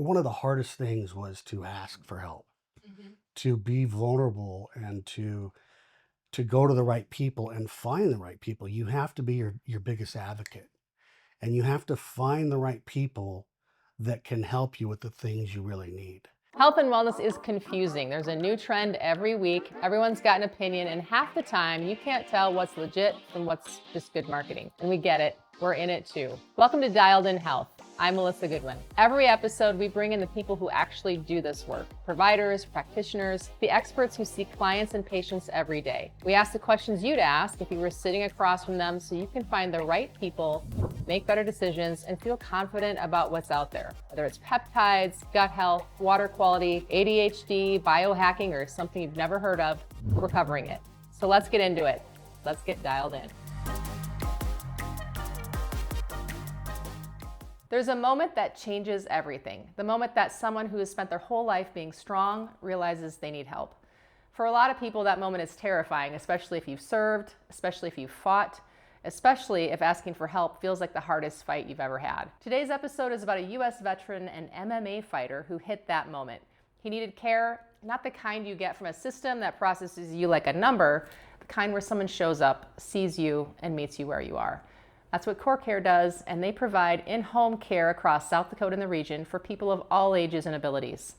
one of the hardest things was to ask for help, to be vulnerable, and to go to the right people and find the right people. You have to be your biggest advocate, and you have to find the right people that can help you with the things you really need. Health and wellness is confusing. There's a new trend every week. Everyone's got an opinion, and half the time you can't tell what's legit from what's just good marketing. And we get it. We're in it too. Welcome to Dialed In Health. I'm Melissa Goodwin. Every episode, we bring in the people who actually do this work: providers, practitioners, the experts who see clients and patients every day. We ask the questions you'd ask if you were sitting across from them so you can find the right people, make better decisions, and feel confident about what's out there. Whether it's peptides, gut health, water quality, ADHD, biohacking, or something you've never heard of, we're covering it. So let's get into it. Let's get dialed in. There's a moment that changes everything. The moment that someone who has spent their whole life being strong realizes they need help. For a lot of people, that moment is terrifying, especially if you've served, especially if you've fought, especially if asking for help feels like the hardest fight you've ever had. Today's episode is about a U.S. veteran and MMA fighter who hit that moment. He needed care, not the kind you get from a system that processes you like a number, the kind where someone shows up, sees you, and meets you where you are. That's what Caregiver does, and they provide in-home care across South Dakota and the region for people of all ages and abilities.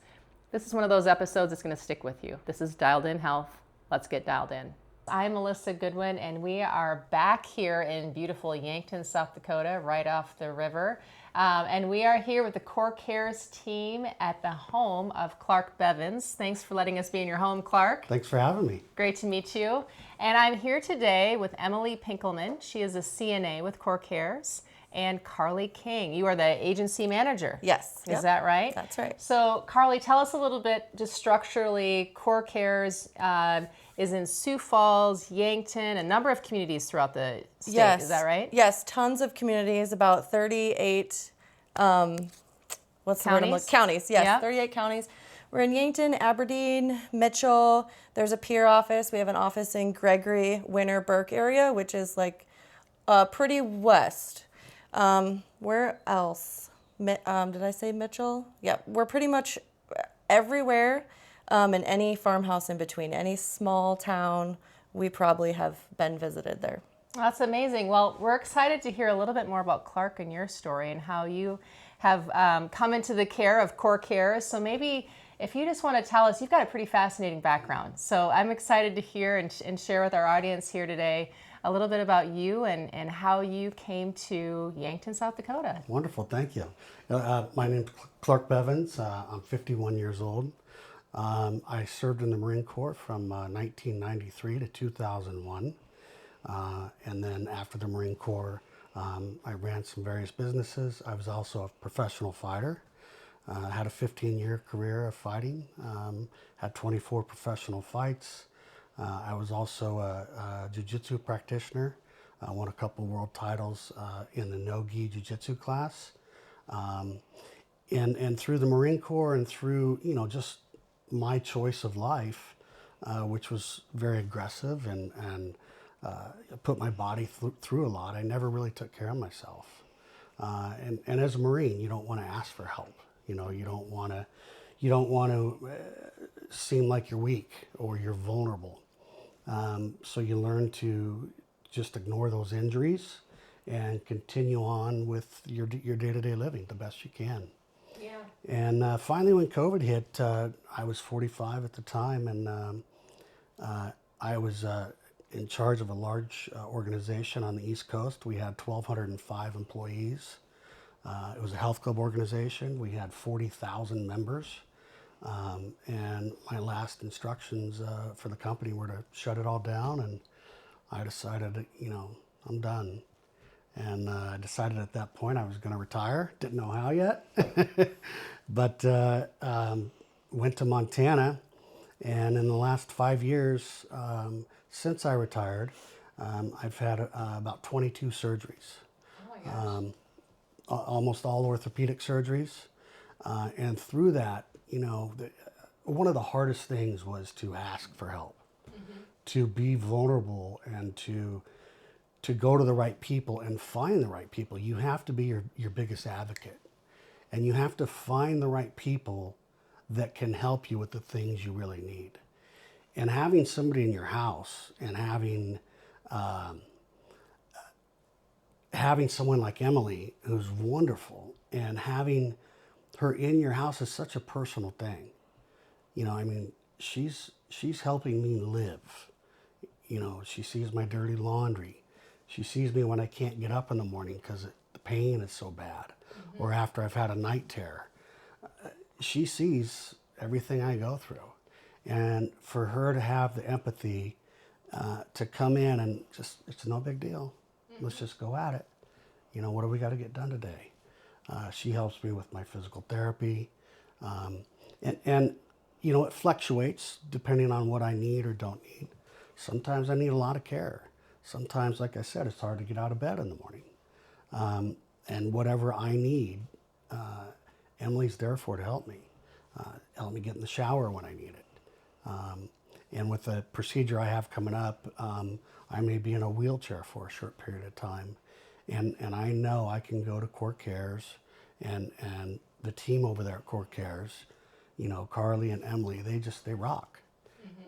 This is one of those episodes that's going to stick with you. This is Dialed In Health. Let's get dialed in. I'm Melissa Goodwin, and we are back here in beautiful Yankton, South Dakota, right off the river. And we are here with the Caregiver's team at the home of Clark Bevens. Thanks for letting us be in your home, Clark. Thanks for having me. Great to meet you. And I'm here today with Emily Pinkleman. She is a CNA with Caregivers. And Carly King, you are the agency manager. Yes. Is that right? That's right. So Carly, tell us a little bit, just structurally, Caregivers is in Sioux Falls, Yankton, a number of communities throughout the state. Yes. Is that right? Yes, tons of communities, about 38, what's the word I'm looking? Counties, yes, Yep. 38 counties. We're in Yankton, Aberdeen, Mitchell. There's a peer office. We have an office in Gregory, Winter, Burke area, which is like pretty west. Where else? Did I say Mitchell? Yeah, we're pretty much everywhere. In any farmhouse in between, any small town, we probably have been visited there. That's amazing. Well, we're excited to hear a little bit more about Clark and your story and how you have come into the care of Caregivers. So maybe if you just want to tell us, you've got a pretty fascinating background. So I'm excited to hear and share with our audience here today a little bit about you and how you came to Yankton, South Dakota. Wonderful, thank you. My name is Clark Bevens. I'm 51 years old. I served in the Marine Corps from 1993 to 2001. And then after the Marine Corps, I ran some various businesses. I was also a professional fighter. Had a 15-year career of fighting. Had 24 professional fights. I was also a jiu-jitsu practitioner. I won a couple world titles in the no-gi jiu-jitsu class. And through the Marine Corps and through, just my choice of life, which was very aggressive and put my body through a lot, I never really took care of myself. And as a Marine, you don't want to ask for help. You don't want to seem like you're weak or you're vulnerable. So you learn to just ignore those injuries and continue on with your day-to-day living the best you can. Yeah. And finally, when COVID hit, I was 45 at the time, and I was in charge of a large organization on the East Coast. We had 1,205 employees. It was a health club organization. We had 40,000 members. And my last instructions for the company were to shut it all down, and I decided, I'm done. And I decided at that point I was going to retire. Didn't know how yet, but went to Montana. And in the last 5 years, since I retired, I've had about 22 surgeries. Oh my gosh. Almost all orthopedic surgeries. And through that, one of the hardest things was to ask for help, to be vulnerable, and to go to the right people and find the right people. You have to be your biggest advocate. And you have to find the right people that can help you with the things you really need. And having somebody in your house and having someone like Emily, who's wonderful, and having her in your house is such a personal thing. You know, I mean, she's helping me live. You know, she sees my dirty laundry. She sees me when I can't get up in the morning because the pain is so bad, or after I've had a night terror. She sees everything I go through. And for her to have the empathy to come in and just, it's no big deal. Let's just go at it. You know, what do we got to get done today? She helps me with my physical therapy. And, you know, it fluctuates depending on what I need or don't need. Sometimes I need a lot of care. Sometimes, like I said, it's hard to get out of bed in the morning. And whatever I need, Emily's there for to help me. Help me get in the shower when I need it. And with the procedure I have coming up, I may be in a wheelchair for a short period of time. And I know I can go to Core Cares and the team over there at Core Cares, you know, Carly and Emily, they rock.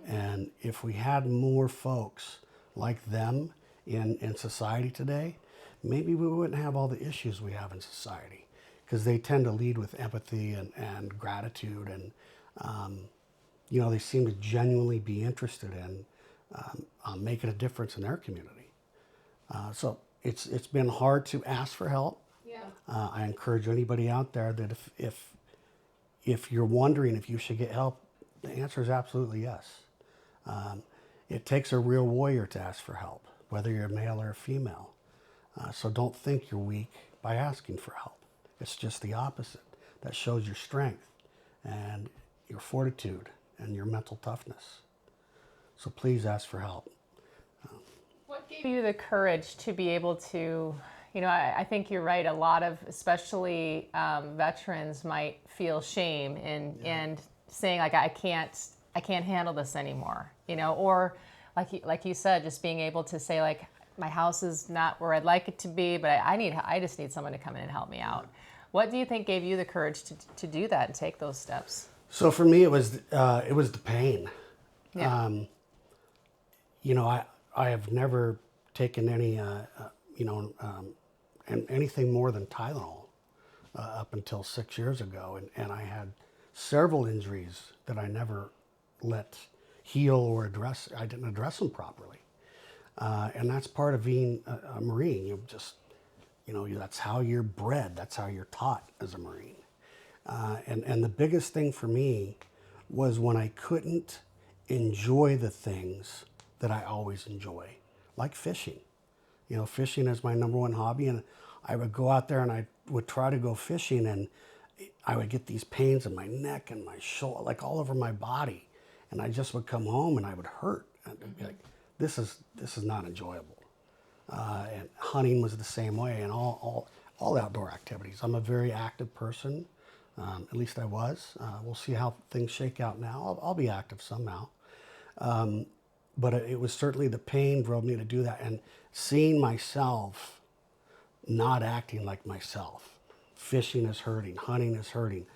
And if we had more folks like them in society today, maybe we wouldn't have all the issues we have in society, because they tend to lead with empathy and gratitude, and you know, they seem to genuinely be interested in making a difference in their community. So it's been hard to ask for help. Yeah. I encourage anybody out there that if you're wondering if you should get help, the answer is absolutely yes. It takes a real warrior to ask for help, whether you're a male or a female. So don't think you're weak by asking for help. It's just the opposite. That shows your strength and your fortitude and your mental toughness. So please ask for help. What gave you the courage to be able to, you know, I think you're right. A lot of, especially veterans, might feel shame and saying like, I can't handle this anymore, you know, or like you said, just being able to say like, my house is not where I'd like it to be, but I just need someone to come in and help me out. What do you think gave you the courage to do that and take those steps? So for me, it was the pain. Yeah. You know, I have never taken any, anything more than Tylenol up until 6 years ago. And I had several injuries that I never let heal or address. I didn't address them properly. And that's part of being a Marine. That's how you're bred. That's how you're taught as a Marine. And the biggest thing for me was when I couldn't enjoy the things that I always enjoy, like fishing. You know, fishing is my number one hobby, and I would go out there and I would try to go fishing, and I would get these pains in my neck and my shoulder, like all over my body, and I just would come home and I would hurt. And I'd be like, this is not enjoyable. And hunting was the same way, and all outdoor activities. I'm a very active person. At least I was. We'll see how things shake out now. I'll be active somehow. But it was certainly the pain drove me to do that. And seeing myself not acting like myself. Fishing is hurting. Hunting is hurting.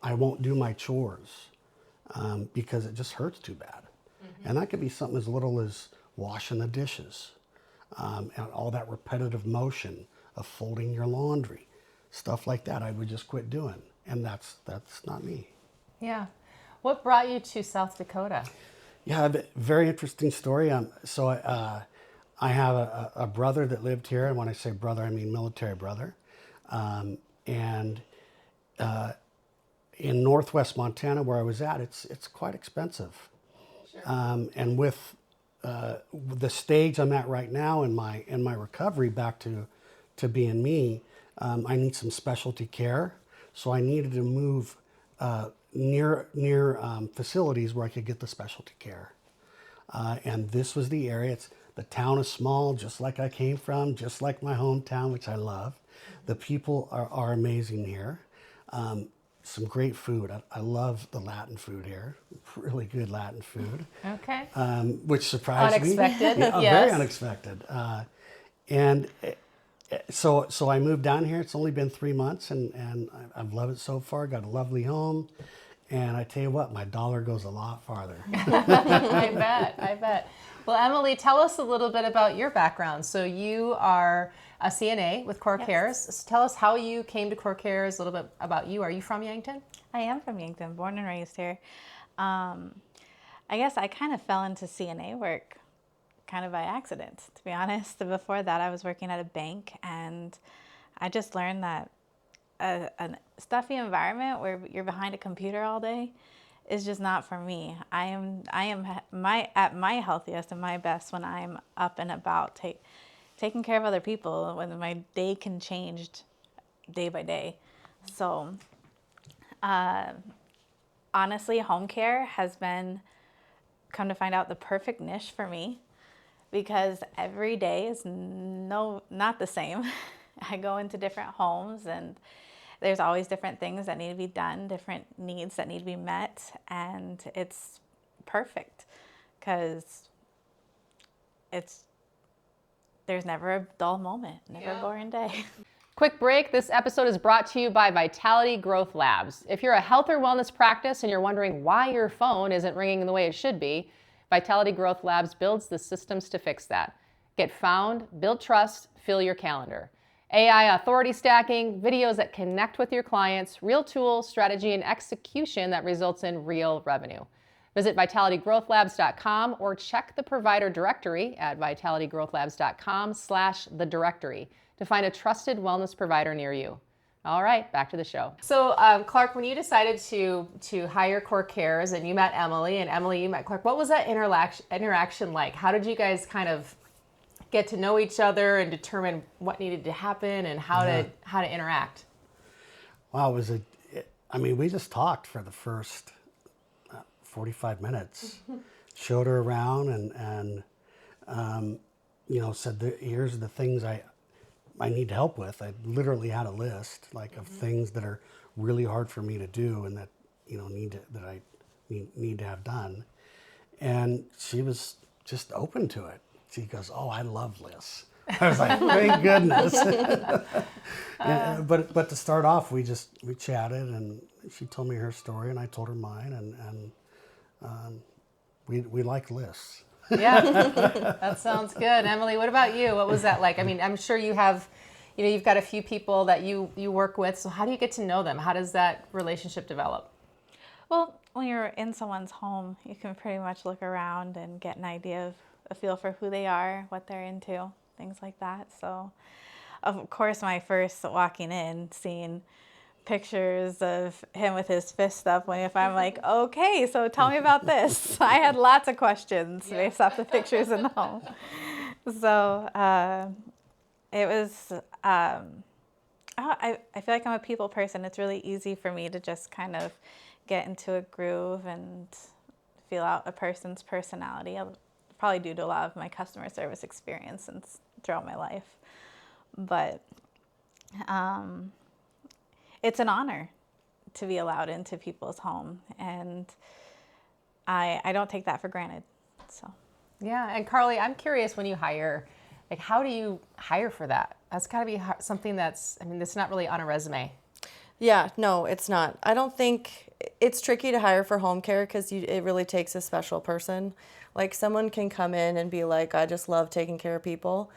I won't do my chores because it just hurts too bad. And that could be something as little as washing the dishes and all that repetitive motion of folding your laundry. Stuff like that I would just quit doing. And that's not me. Yeah. What brought you to South Dakota? Yeah, a very interesting story. So I have a brother that lived here, and when I say brother, I mean military brother. And in northwest Montana, where I was at, it's quite expensive. Sure. And with the stage I'm at right now in my recovery back to being me, I need some specialty care. So I needed to move near facilities where I could get the specialty care. And this was the area. The town is small, just like I came from, just like my hometown, which I love. The people are amazing here. Some great food. I love the Latin food here. Really good Latin food. Okay. Which surprised Unexpected. me. Yeah, Yes. Very unexpected. And So I moved down here. It's only been 3 months, and I've loved it so far. Got a lovely home, and I tell you what, my dollar goes a lot farther. I bet. Well, Emily, tell us a little bit about your background. So you are a CNA with Core Cares. So tell us how you came to Core Cares, a little bit about you. Are you from Yankton? I am from Yankton, born and raised here. I guess I kind of fell into CNA work kind of by accident, to be honest. Before that, I was working at a bank, and I just learned that a stuffy environment where you're behind a computer all day is just not for me. I am at my healthiest and my best when I'm up and about, taking care of other people, when my day can change day by day. So honestly, home care has been, come to find out, the perfect niche for me, because every day is not the same. I go into different homes, and there's always different things that need to be done, different needs that need to be met, and it's perfect because there's never a dull moment, never a boring day. Quick break. This episode is brought to you by Vitality Growth Labs. If you're a health or wellness practice and you're wondering why your phone isn't ringing the way it should be, Vitality Growth Labs builds the systems to fix that. Get found, build trust, fill your calendar. AI authority stacking, videos that connect with your clients, real tools, strategy, and execution that results in real revenue. Visit vitalitygrowthlabs.com or check the provider directory at vitalitygrowthlabs.com/the directory to find a trusted wellness provider near you. All right, back to the show. So, Clark, when you decided to hire Core Cares and you met Emily, and Emily, you met Clark, what was that interaction like? How did you guys kind of get to know each other and determine what needed to happen and how to interact? Wow, we just talked for the first 45 minutes. Showed her around and said, here's the things I need help with. I literally had a list of things that are really hard for me to do and that I need to have done. And she was just open to it. She goes, "Oh, I love lists." I was like, "Thank goodness." But to start off, we chatted, and she told me her story, and I told her mine, and we like lists. Yeah, that sounds good. Emily, what about you? What was that like? I mean, I'm sure you have, you've got a few people that you work with. So how do you get to know them? How does that relationship develop? Well, when you're in someone's home, you can pretty much look around and get an idea of a feel for who they are, what they're into, things like that. So, of course, my first walking in, seeing pictures of him with his fist up, if I'm like, okay, so tell me about this. I had lots of questions based off the pictures in the home. So it was, I feel like I'm a people person. It's really easy for me to just kind of get into a groove and feel out a person's personality. Probably due to a lot of my customer service experience throughout my life. But it's an honor to be allowed into people's home, and I don't take that for granted. So yeah, and Carly, I'm curious, when you hire, how do you hire for that? That's got to be something that's not really on a resume. Yeah, no, it's not. I don't think it's tricky to hire for home care because it really takes a special person. Someone can come in and be like, I just love taking care of people.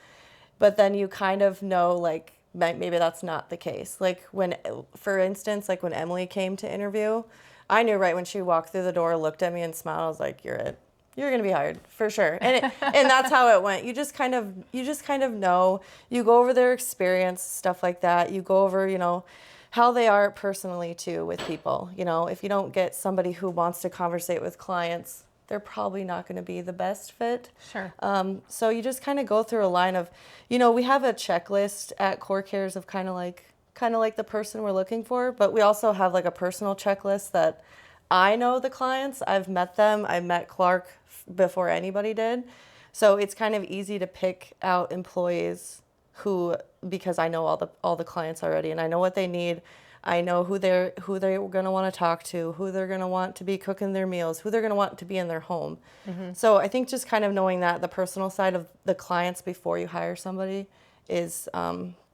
But then you kind of know, maybe that's not the case. For instance, when Emily came to interview, I knew right when she walked through the door, looked at me and smiled, I was like, you're it. You're going to be hired for sure. And that's how it went. You just kind of know. You go over their experience, stuff like that. You go over, how they are personally too with people. If you don't get somebody who wants to conversate with clients, they're probably not going to be the best fit. Sure. So you just kind of go through a line of, we have a checklist at Core Cares of kind of like the person we're looking for, but we also have a personal checklist that I know the clients. I've met them. I met Clark before anybody did. So it's kind of easy to pick out employees because I know all the clients already, and I know what they need. I know who they're going to want to talk to, who they're going to want to be cooking their meals, who they're going to want to be in their home. Mm-hmm. So I think just kind of knowing the personal side of the clients before you hire somebody is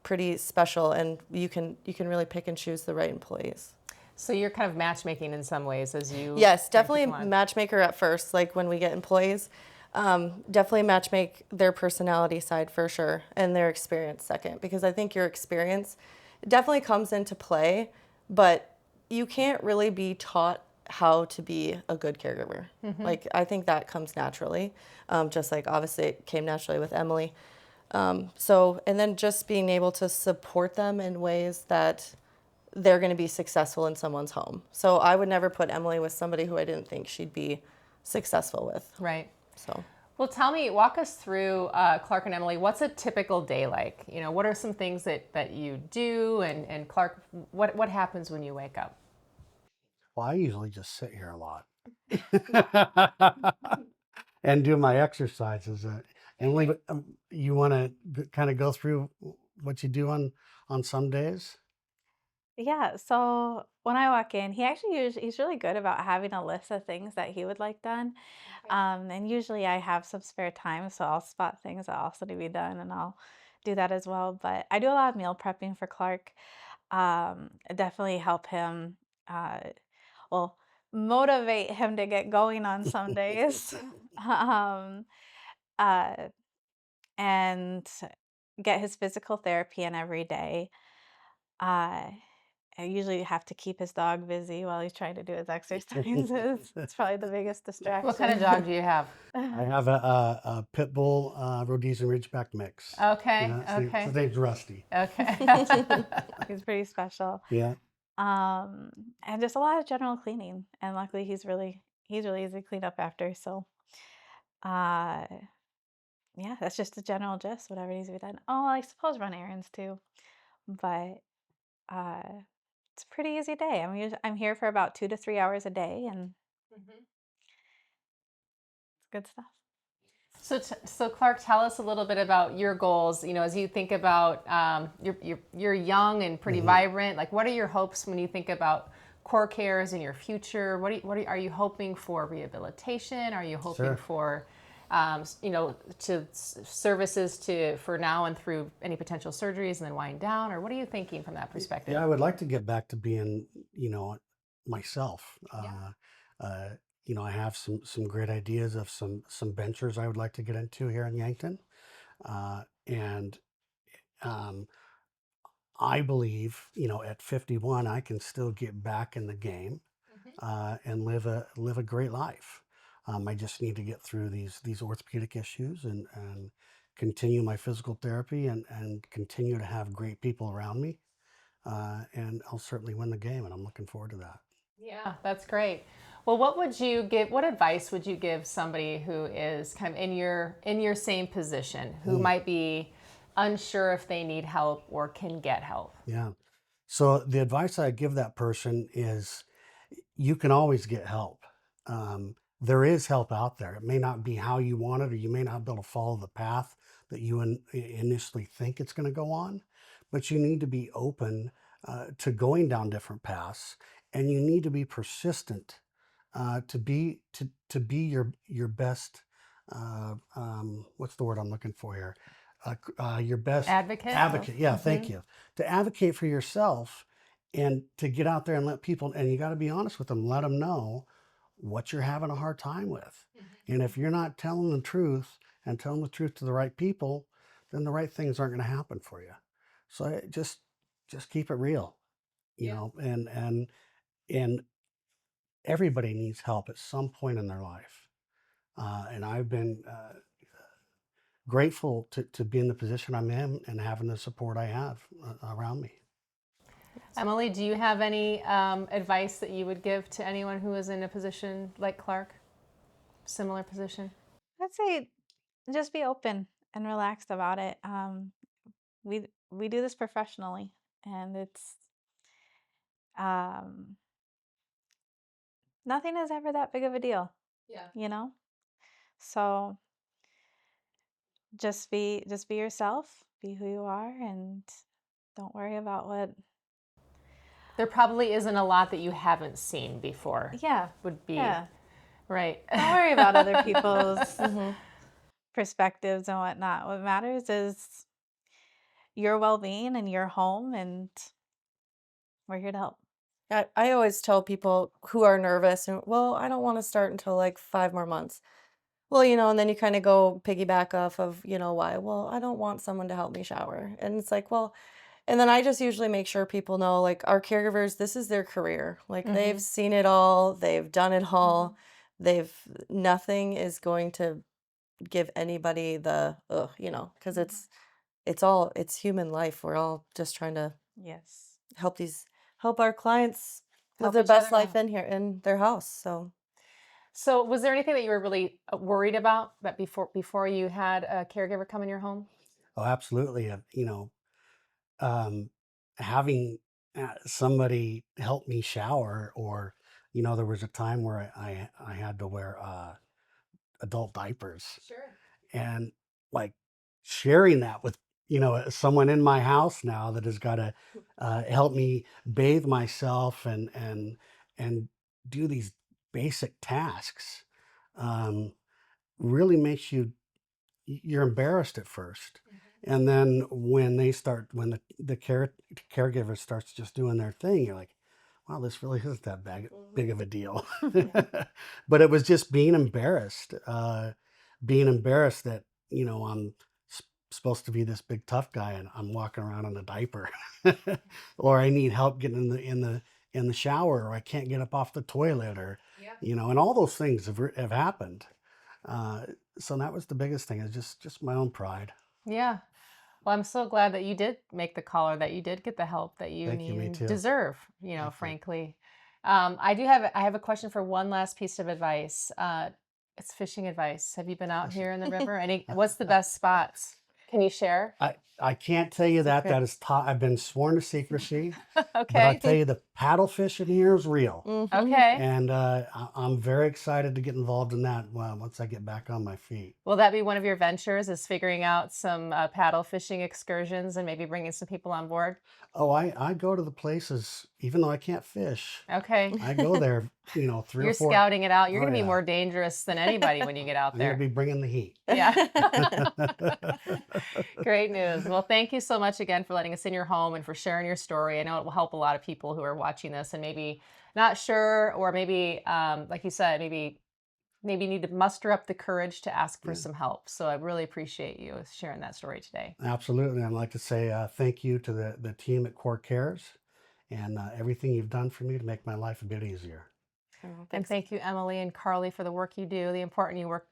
pretty special, and you can really pick and choose the right employees. So you're kind of matchmaking in some ways as you. Yes, bring definitely people on. matchmaker at first. Like when we get employees, definitely matchmake their personality side for sure, and their experience second, because I think your experience definitely comes into play, but you can't really be taught how to be a good caregiver. Like I think that comes naturally, just like obviously it came naturally with Emily. So, and then just being able to support them in ways that they're going to be successful in someone's home. So I would never put Emily with somebody who I didn't think she'd be successful with. Right. So, Well, walk us through Clark and Emily. What's a typical day like? You know, what are some things that you do? And Clark, what happens when you wake up? Well, I usually just sit here a lot and do my exercises. Emily, you want to kind of go through what you do on some days? Yeah, so when I walk in, he's really good about having a list of things that he would like done. And usually I have some spare time, so I'll spot things that also need to be done and I'll do that as well. But I do a lot of meal prepping for Clark. Definitely help him, uh, well, motivate him to get going on some days. um, uh, and get his physical therapy in every day. Uh, I usually have to keep his dog busy while he's trying to do his exercises. It's probably the biggest What kind of dog do you have? I have a pit bull Rhodesian Ridgeback mix. Okay. Yeah, Okay. his name's Rusty. Okay. He's pretty special. Yeah. Um, and just a lot of general cleaning. And luckily he's really easy to clean up after. So uh yeah, that's just the general gist, whatever needs to be done. Oh, I suppose run errands too. But uh it's a pretty easy day. I'm here for about 2 to 3 hours a day, and it's good stuff. So Clark, tell us a little bit about your goals. You know, as you think about you're young and pretty vibrant. Like, what are your hopes when you think about core cares in your future? Are you hoping for rehabilitation? Are you hoping Sure. for services for now and through any potential surgeries and then wind down? Or what are you thinking from that perspective? Yeah, I would like to get back to being, myself. Uh, I have some great ideas of some ventures I would like to get into here in Yankton, and um, I believe, at 51, I can still get back in the game and live a great life. I just need to get through these orthopedic issues and continue my physical therapy and continue to have great people around me. And I'll certainly win the game, and I'm looking forward to that. Yeah, that's great. Well, what advice would you give somebody who is kind of in your same position, who might be unsure if they need help or can get help? Yeah. So the advice I give that person is you can always get help. There is help out there. It may not be how you want it, or you may not be able to follow the path that you initially think it's going to go on, but you need to be open to going down different paths, and you need to be persistent to be your best. What's the word I'm looking for here? Your best Advocate? advocate. Yeah, thank you. To advocate for yourself and to get out there and let people, and you got to be honest with them, let them know what you're having a hard time with. And if you're not telling the truth and telling the truth to the right people, then the right things aren't going to happen for you. So just keep it real, and everybody needs help at some point in their life. And I've been grateful to be in the position I'm in and having the support I have around me. Emily, do you have any advice that you would give to anyone who is in a position like Clark? Similar position? I'd say just be open and relaxed about it. We do this professionally, and it's um, nothing is ever that big of a deal, Yeah. you know. So just be yourself, be who you are, and don't worry about what. There probably isn't a lot that you haven't seen before. Yeah, Would be yeah. right. Don't worry about other people's perspectives and whatnot. What matters is your well-being and your home, and we're here to help. I always tell people who are nervous and, well, I don't want to start until like 5 more months. Well, and then you kind of go piggyback off of, why? Well, I don't want someone to help me shower. And it's like, well, and then I just usually make sure people know, like, our caregivers, this is their career. Like, they've seen it all, they've done it all. Nothing is going to give anybody the, ugh, because it's human life. We're all just trying to Yes. help our clients live Help their each best other life out. in here, in their house. So was there anything that you were really worried about that before you had a caregiver come in your home? Oh, absolutely. Um, having somebody help me shower, or there was a time where I had to wear adult diapers, Sure. and like sharing that with someone in my house now that has got to help me bathe myself and do these basic tasks, um, really makes you're embarrassed at first. And then when the caregiver starts just doing their thing, you're like, wow, this really isn't that big of a deal. But it was just being embarrassed that, I'm supposed to be this big tough guy and I'm walking around in a diaper, or I need help getting in the shower, or I can't get up off the toilet, or, Yeah. and all those things have happened. Uh, so that was the biggest thing, is just my own pride. Yeah. Well, I'm so glad that you did make the call, or that you did get the help that you Thank you, need me and too. deserve, Thank you. frankly. I have a question for one last piece of advice. It's fishing advice. Have you been out Fishing. here in the river? What's the best spots? Can you share? I can't tell you that. Secret. That is I've been sworn to secrecy, but I Okay. tell you, the paddle fishing here is real. Okay. And I'm very excited to get involved in that once I get back on my feet. Will that be one of your ventures, is figuring out some paddle fishing excursions and maybe bringing some people on board? Oh, I go to the places, even though I can't fish. Okay. I go there, 3 You're or 4. scouting it out. You're Oh, going to be yeah. more dangerous than anybody when you get out I'm going to there. be bringing the heat. Yeah. Great news. Well, thank you so much again for letting us in your home and for sharing your story. I know it will help a lot of people who are watching this and maybe not sure, or maybe, like you said, maybe need to muster up the courage to ask for some help. So I really appreciate you sharing that story today. Absolutely. I'd like to say thank you to the team at Core Cares, and everything you've done for me to make my life a bit easier. And thank you, Emily and Carly, for the work you do, the important work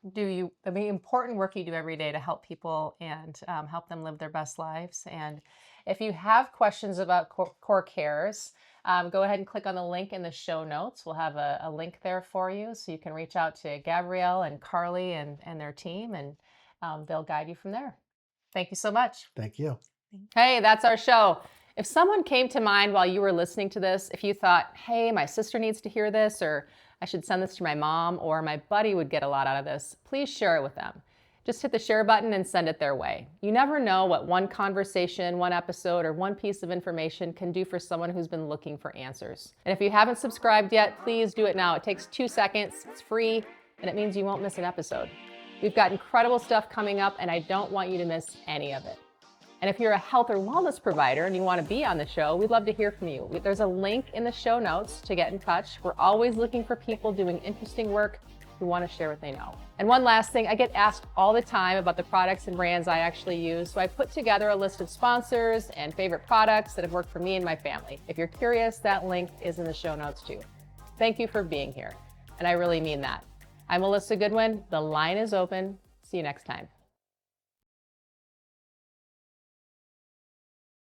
you do every day to help people and help them live their best lives. And if you have questions about Core Cares, go ahead and click on the link in the show notes. We'll have a link there for you, so you can reach out to Gabrielle and Carly and their team, and they'll guide you from there. Thank you so much. Thank you. Hey, that's our show. If someone came to mind while you were listening to this, if you thought, hey, my sister needs to hear this, or I should send this to my mom, or my buddy would get a lot out of this, please share it with them. Just hit the share button and send it their way. You never know what one conversation, one episode, or one piece of information can do for someone who's been looking for answers. And if you haven't subscribed yet, please do it now. It takes 2 seconds, it's free, and it means you won't miss an episode. We've got incredible stuff coming up, and I don't want you to miss any of it. And if you're a health or wellness provider and you want to be on the show, we'd love to hear from you. There's a link in the show notes to get in touch. We're always looking for people doing interesting work who want to share what they know. And one last thing, I get asked all the time about the products and brands I actually use. So I put together a list of sponsors and favorite products that have worked for me and my family. If you're curious, that link is in the show notes too. Thank you for being here. And I really mean that. I'm Melissa Goodwin. The line is open. See you next time.